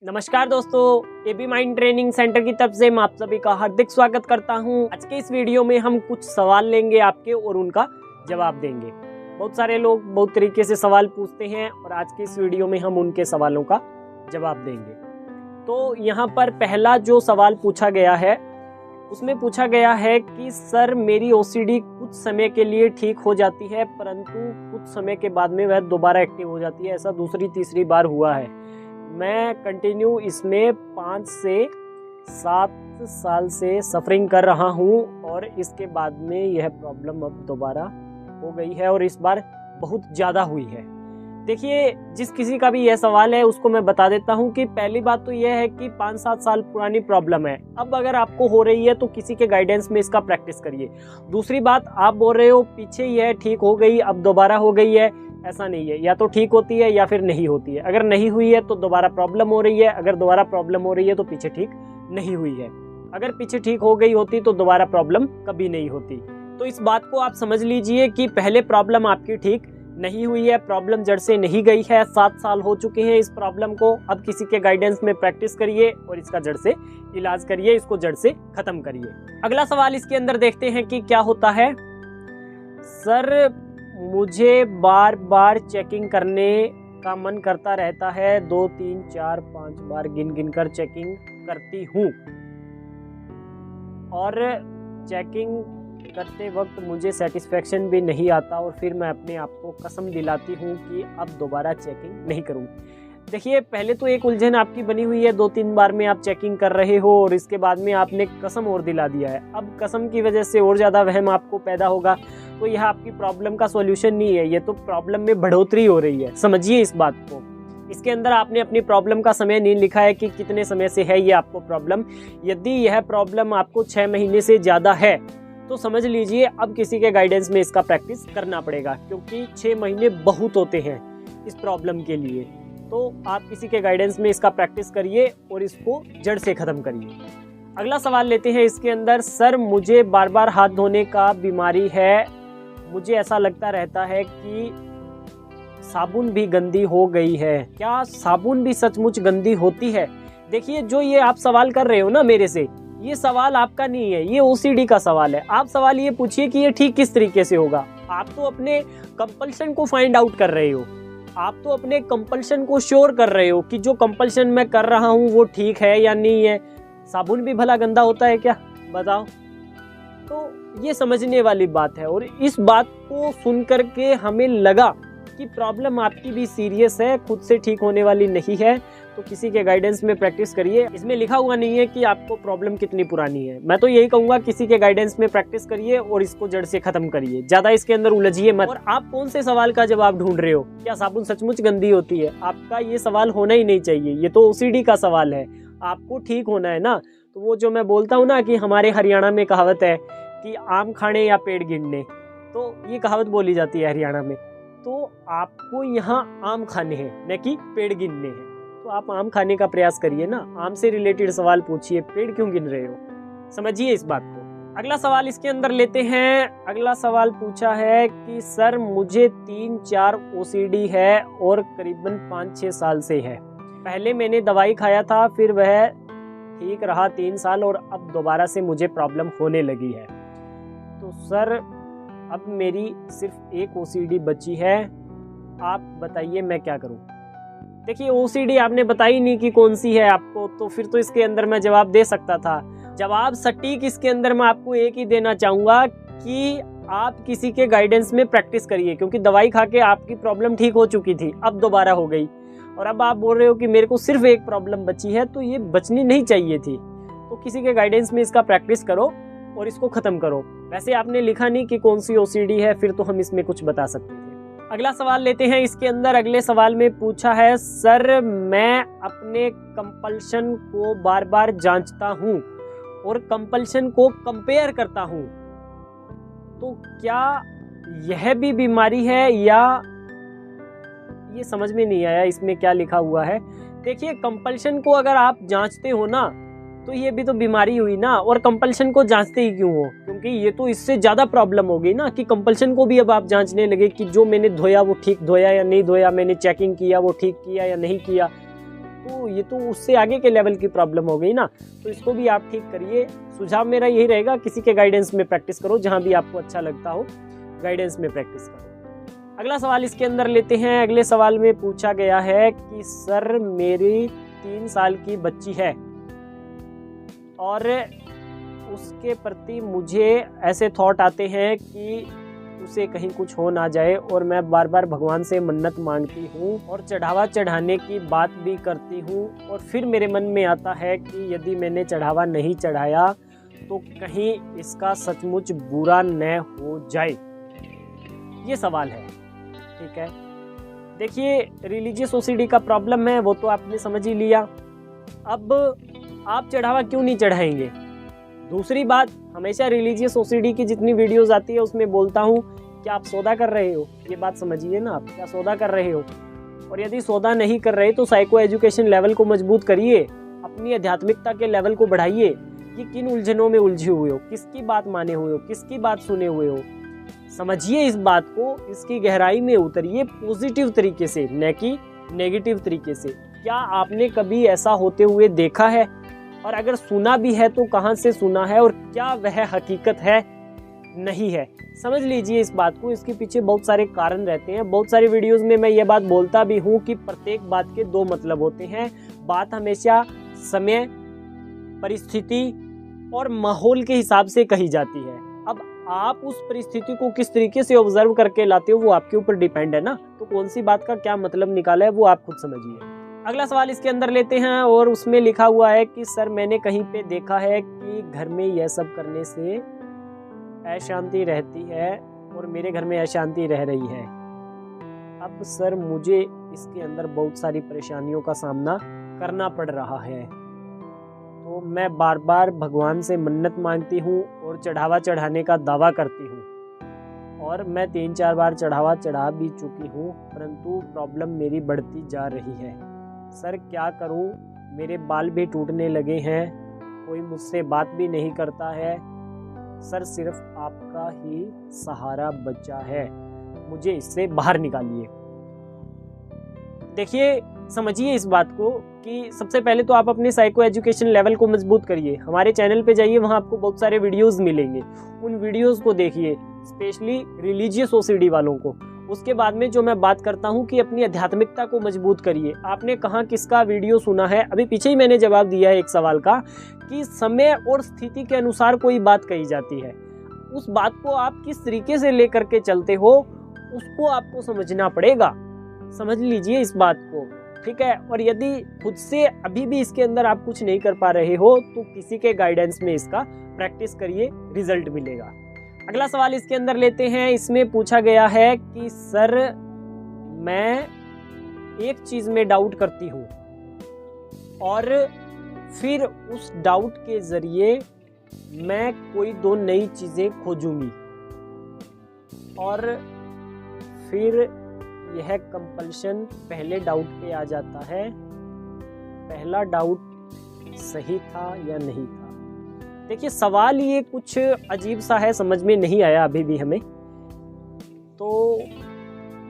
नमस्कार दोस्तों, AB mind training centre की तरफ से मैं आप सभी का हार्दिक स्वागत करता हूं। आज के इस वीडियो में हम कुछ सवाल लेंगे आपके और उनका जवाब देंगे। बहुत सारे लोग बहुत तरीके से सवाल पूछते हैं और आज के इस वीडियो में हम उनके सवालों का जवाब देंगे। तो यहाँ पर पहला जो सवाल पूछा गया है उसमें पूछा गया है कि सर मेरी ओसीडी कुछ समय के लिए ठीक हो जाती है परंतु कुछ समय के बाद में वह दोबारा एक्टिव हो जाती है। ऐसा दूसरी तीसरी बार हुआ है। मैं कंटिन्यू इसमें 5 से 7 साल से सफरिंग कर रहा हूँ और इसके बाद में यह प्रॉब्लम अब दोबारा हो गई है और इस बार बहुत ज़्यादा हुई है। देखिए, जिस किसी का भी यह सवाल है उसको मैं बता देता हूँ कि पहली बात तो यह है कि 5-7 साल पुरानी प्रॉब्लम है। अब अगर आपको हो रही है तो किसी के गाइडेंस में इसका प्रैक्टिस करिए। दूसरी बात, आप बोल रहे हो पीछे यह ठीक हो गई अब दोबारा हो गई है, ऐसा नहीं है। या तो ठीक होती है या फिर नहीं होती है। अगर नहीं हुई है तो दोबारा प्रॉब्लम हो रही है, अगर दोबारा प्रॉब्लम हो रही है तो पीछे ठीक नहीं हुई है। अगर पीछे ठीक हो गई होती तो दोबारा प्रॉब्लम कभी नहीं होती। तो इस बात को आप समझ लीजिए कि पहले प्रॉब्लम आपकी ठीक नहीं हुई है, प्रॉब्लम जड़ से नहीं गई है। 7 साल हो चुके हैं इस प्रॉब्लम को। अब किसी के गाइडेंस में प्रैक्टिस करिए और इसका जड़ से इलाज करिए, इसको जड़ से खत्म करिए। अगला सवाल इसके अंदर देखते हैं कि क्या होता है। सर मुझे बार बार चेकिंग करने का मन करता रहता है, 2, 3, 4, 5 बार गिन गिन कर चेकिंग करती हूँ और चेकिंग करते वक्त मुझे सेटिस्फेक्शन भी नहीं आता और फिर मैं अपने आप को कसम दिलाती हूँ कि अब दोबारा चेकिंग नहीं करूँ। देखिए, पहले तो एक उलझन आपकी बनी हुई है, 2-3 बार में आप चेकिंग कर रहे हो और इसके बाद में आपने कसम और दिला दिया है। अब कसम की वजह से और ज़्यादा वहम आपको पैदा होगा, तो यह आपकी प्रॉब्लम का सॉल्यूशन नहीं है, ये तो प्रॉब्लम में बढ़ोतरी हो रही है। समझिए इस बात को। इसके अंदर आपने अपनी प्रॉब्लम का समय नहीं लिखा है कि कितने समय से है ये आपको प्रॉब्लम। यदि यह प्रॉब्लम आपको 6 महीने से ज़्यादा है तो समझ लीजिए अब किसी के गाइडेंस में इसका प्रैक्टिस करना पड़ेगा, क्योंकि 6 महीने बहुत होते हैं इस प्रॉब्लम के लिए। तो आप किसी के गाइडेंस में इसका प्रैक्टिस करिए और इसको जड़ से ख़त्म करिए। अगला सवाल लेते हैं इसके अंदर। सर मुझे बार बार हाथ धोने का बीमारी है, मुझे ऐसा लगता रहता है कि साबुन भी गंदी हो गई है। क्या साबुन भी सचमुच गंदी होती है? देखिए, जो ये आप सवाल कर रहे हो ना मेरे से, ये सवाल आपका नहीं है, ये ओसीडी का सवाल है। आप सवाल ये पूछिए कि ये ठीक किस तरीके से होगा। आप तो अपने कंपल्शन को फाइंड आउट कर रहे हो, आप तो अपने कंपल्शन को श्योर कर रहे हो कि जो कंपल्शन मैं कर रहा हूँ वो ठीक है या नहीं है। साबुन भी भला गंदा होता है क्या? बताओ। तो ये समझने वाली बात है और इस बात को सुन करके हमें लगा कि प्रॉब्लम आपकी भी सीरियस है, खुद से ठीक होने वाली नहीं है। तो किसी के गाइडेंस में प्रैक्टिस करिए। इसमें लिखा हुआ नहीं है कि आपको प्रॉब्लम कितनी पुरानी है। मैं तो यही कहूँगा किसी के गाइडेंस में प्रैक्टिस करिए और इसको जड़ से खत्म करिए, ज़्यादा इसके अंदर उलझिए मत। और आप कौन से सवाल का जवाब ढूंढ रहे हो? क्या साबुन सचमुच गंदी होती है? आपका ये सवाल होना ही नहीं चाहिए, ये तो ओसीडी का सवाल है। आपको ठीक होना है ना। तो वो जो मैं बोलता हूँ ना कि हमारे हरियाणा में कहावत है कि आम खाने या पेड़ गिनने, तो ये कहावत बोली जाती है हरियाणा में। तो आपको यहाँ आम खाने हैं न कि पेड़ गिनने हैं। तो आप आम खाने का प्रयास करिए ना, आम से रिलेटेड सवाल पूछिए, पेड़ क्यों गिन रहे हो? समझिए इस बात को। अगला सवाल इसके अंदर लेते हैं। अगला सवाल पूछा है कि सर मुझे 3-4 ओसीडी है और करीबन 5-6 साल से है। पहले मैंने दवाई खाया था, फिर वह ठीक रहा 3 साल और अब दोबारा से मुझे प्रॉब्लम होने लगी है। तो सर अब मेरी सिर्फ एक ओसीडी बची है, आप बताइए मैं क्या करूं? देखिए, ओसीडी आपने बताई नहीं कि कौन सी है आपको, तो फिर तो इसके अंदर मैं जवाब दे सकता था। जवाब सटीक इसके अंदर मैं आपको एक ही देना चाहूँगा कि आप किसी के गाइडेंस में प्रैक्टिस करिए, क्योंकि दवाई खा के आपकी प्रॉब्लम ठीक हो चुकी थी, अब दोबारा हो गई और अब आप बोल रहे हो कि मेरे को सिर्फ एक प्रॉब्लम बची है, तो ये बचनी नहीं चाहिए थी। तो किसी के गाइडेंस में इसका प्रैक्टिस करो और इसको ख़त्म करो। वैसे आपने लिखा नहीं कि कौन सी ओसीडी है, फिर तो हम इसमें कुछ बता सकते थे। अगला सवाल लेते हैं इसके अंदर। अगले सवाल में पूछा है, सर मैं अपने कंपल्शन को बार बार जांचता हूँ और कंपल्शन को कंपेयर करता हूँ, तो क्या यह भी बीमारी है या? ये समझ में नहीं आया इसमें क्या लिखा हुआ है। देखिए, कंपल्शन को अगर आप जांचते हो ना तो ये भी तो बीमारी हुई ना। और कंपल्शन को जांचते ही क्यों हो? क्योंकि ये तो इससे ज़्यादा प्रॉब्लम हो गई ना कि कंपल्शन को भी अब आप जांचने लगे कि जो मैंने धोया वो ठीक धोया या नहीं धोया, मैंने चेकिंग किया वो ठीक किया या नहीं किया। तो ये तो उससे आगे के लेवल की प्रॉब्लम हो गई ना। तो इसको भी आप ठीक करिए। सुझाव मेरा यही रहेगा, किसी के गाइडेंस में प्रैक्टिस करो, जहाँ भी आपको अच्छा लगता हो गाइडेंस में प्रैक्टिस करो। अगला सवाल इसके अंदर लेते हैं। अगले सवाल में पूछा गया है कि सर मेरी 3 साल की बच्ची है और उसके प्रति मुझे ऐसे थॉट आते हैं कि उसे कहीं कुछ हो ना जाए, और मैं बार बार भगवान से मन्नत मांगती हूँ और चढ़ावा चढ़ाने की बात भी करती हूँ, और फिर मेरे मन में आता है कि यदि मैंने चढ़ावा नहीं चढ़ाया तो कहीं इसका सचमुच बुरा न हो जाए। ये सवाल है, ठीक है। देखिए, रिलीजियस ओसीडी का प्रॉब्लम है वो तो आपने समझ ही लिया। अब आप चढ़ावा क्यों नहीं चढ़ाएंगे? दूसरी बात, हमेशा रिलीजियस ओसीडी की जितनी वीडियोस आती है उसमें बोलता हूँ कि आप सौदा कर रहे हो। ये बात समझिए ना, आप क्या सौदा कर रहे हो? और यदि सौदा नहीं कर रहे तो साइको एजुकेशन लेवल को मजबूत करिए, अपनी आध्यात्मिकता के लेवल को बढ़ाइए। कि किन उलझनों में उलझे हुए हो, किसकी बात माने हुए हो, किसकी बात सुने हुए हो, समझिए इस बात को, इसकी गहराई में उतरिए पॉजिटिव तरीके से, न कि नेगेटिव तरीके से। क्या आपने कभी ऐसा होते हुए देखा है? और अगर सुना भी है तो कहाँ से सुना है, और क्या वह हकीकत है? नहीं है। समझ लीजिए इस बात को, इसके पीछे बहुत सारे कारण रहते हैं। बहुत सारी वीडियोस में मैं ये बात बोलता भी हूँ कि प्रत्येक बात के 2 मतलब होते हैं। बात हमेशा समय, परिस्थिति और माहौल के हिसाब से कही जाती है। अब आप उस परिस्थिति को किस तरीके से ऑब्जर्व करके लाते हो वो आपके ऊपर डिपेंड है ना। तो कौन सी बात का क्या मतलब निकाला है वो आप खुद समझिए। अगला सवाल इसके अंदर लेते हैं, और उसमें लिखा हुआ है कि सर मैंने कहीं पे देखा है कि घर में यह सब करने से अशांति रहती है और मेरे घर में अशांति रह रही है। अब सर मुझे इसके अंदर बहुत सारी परेशानियों का सामना करना पड़ रहा है, तो मैं बार बार भगवान से मन्नत मांगती हूँ और चढ़ावा चढ़ाने का दावा करती हूँ, और मैं 3-4 बार चढ़ावा चढ़ा भी चुकी हूँ, परंतु प्रॉब्लम मेरी बढ़ती जा रही है। सर क्या करूँ? मेरे बाल भी टूटने लगे हैं, कोई मुझसे बात भी नहीं करता है। सर सिर्फ आपका ही सहारा बचा है, मुझे इससे बाहर निकालिए। देखिए, समझिए इस बात को कि सबसे पहले तो आप अपने साइको एजुकेशन लेवल को मजबूत करिए। हमारे चैनल पे जाइए, वहाँ आपको बहुत सारे वीडियोस मिलेंगे, उन वीडियोस को देखिए, स्पेशली रिलीजियस ओसीडी वालों को। उसके बाद में जो मैं बात करता हूँ कि अपनी आध्यात्मिकता को मजबूत करिए। आपने कहाँ किसका वीडियो सुना है? अभी पीछे ही मैंने जवाब दिया है एक सवाल का कि समय और स्थिति के अनुसार कोई बात कही जाती है। उस बात को आप किस तरीके से लेकर के चलते हो उसको आपको समझना पड़ेगा। समझ लीजिए इस बात को, ठीक है। और यदि खुद से अभी भी इसके अंदर आप कुछ नहीं कर पा रहे हो तो किसी के गाइडेंस में इसका प्रैक्टिस करिए, रिजल्ट मिलेगा। अगला सवाल इसके अंदर लेते हैं। इसमें पूछा गया है कि सर मैं एक चीज में डाउट करती हूँ और फिर उस डाउट के जरिए मैं कोई 2 नई चीजें खोजूंगी, और फिर यह कंपल्शन पहले डाउट पे आ जाता है, पहला डाउट सही था या नहीं था। देखिए, सवाल ये कुछ अजीब सा है, समझ में नहीं आया अभी भी हमें। तो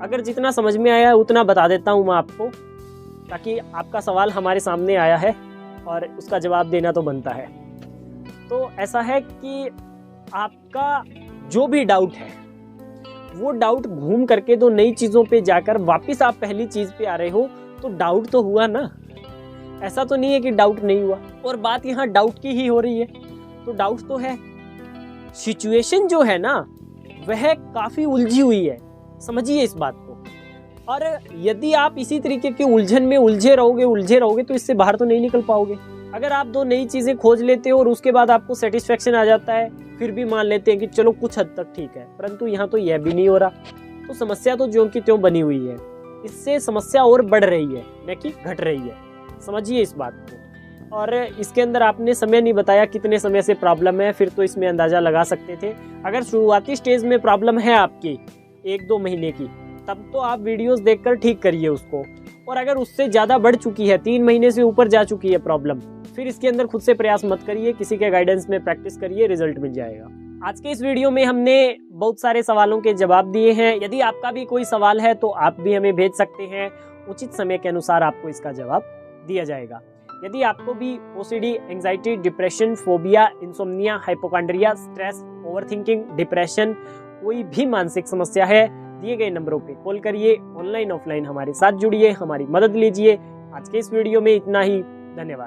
अगर जितना समझ में आया उतना बता देता हूँ मैं आपको, ताकि आपका सवाल हमारे सामने आया है और उसका जवाब देना तो बनता है। तो ऐसा है कि आपका जो भी डाउट है वो डाउट घूम करके 2 नई चीज़ों पे जाकर वापस आप पहली चीज़ पे आ रहे हो, तो डाउट तो हुआ ना। ऐसा तो नहीं है कि डाउट नहीं हुआ, और बात यहाँ डाउट की ही हो रही है, तो डाउट तो है। सिचुएशन जो है ना वह काफ़ी उलझी हुई है, समझिए इस बात को। और यदि आप इसी तरीके के उलझन में उलझे रहोगे तो इससे बाहर तो नहीं निकल पाओगे। अगर आप 2 नई चीज़ें खोज लेते हो और उसके बाद आपको सेटिस्फेक्शन आ जाता है, फिर भी मान लेते हैं कि चलो कुछ हद तक ठीक है, परंतु यहाँ तो यह भी नहीं हो रहा, तो समस्या तो ज्यों की त्यों बनी हुई है। इससे समस्या और बढ़ रही है, न कि घट रही है। समझिए इस बात को। और इसके अंदर आपने समय नहीं बताया कितने समय से प्रॉब्लम है, फिर तो इसमें अंदाज़ा लगा सकते थे। अगर शुरुआती स्टेज में प्रॉब्लम है आपकी 1-2 महीने की, तब तो आप वीडियोस देखकर ठीक करिए उसको। और अगर उससे ज़्यादा बढ़ चुकी है, 3 महीने से ऊपर जा चुकी है प्रॉब्लम, फिर इसके अंदर खुद से प्रयास मत करिए, किसी के गाइडेंस में प्रैक्टिस करिए, रिजल्ट मिल जाएगा। आज के इस वीडियो में हमने बहुत सारे सवालों के जवाब दिए हैं। यदि आपका भी कोई सवाल है तो आप भी हमें भेज सकते हैं, उचित समय के अनुसार आपको इसका जवाब दिया जाएगा। यदि आपको भी OCD, anxiety, depression, phobia, insomnia, hypochondria, stress, overthinking, depression, कोई भी मानसिक समस्या है, दिए गए नंबरों पे कॉल करिए, ऑनलाइन ऑफलाइन हमारे साथ जुड़िए, हमारी मदद लीजिए। आज के इस वीडियो में इतना ही। धन्यवाद।